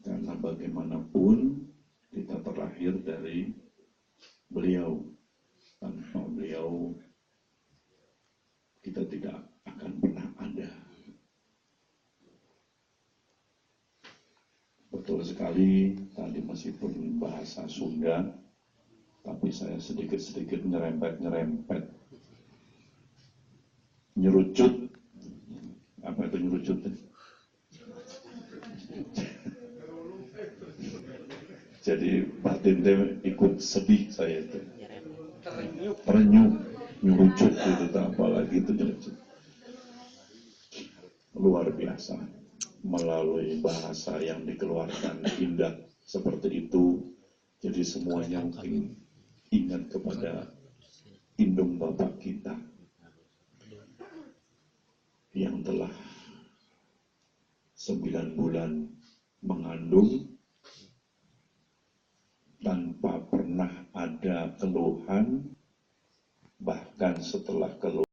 Karena bagaimanapun kita terlahir dari beliau. Tanpa beliau kita tidak akan pernah ada. Betul sekali, tadi meskipun bahasa Sunda, tapi saya sedikit-sedikit nyerempet. Nyerucut. Apa itu nyerucut? Jadi batin ikut sedih saya itu. Terenyuh, nyerucut itu, apalagi itu nyerucut. Luar biasa. Melalui bahasa yang dikeluarkan indah seperti itu, jadi semuanya mungkin ingat kepada indung bapak kita yang telah 9 bulan mengandung tanpa pernah ada keluhan, bahkan setelah keluhan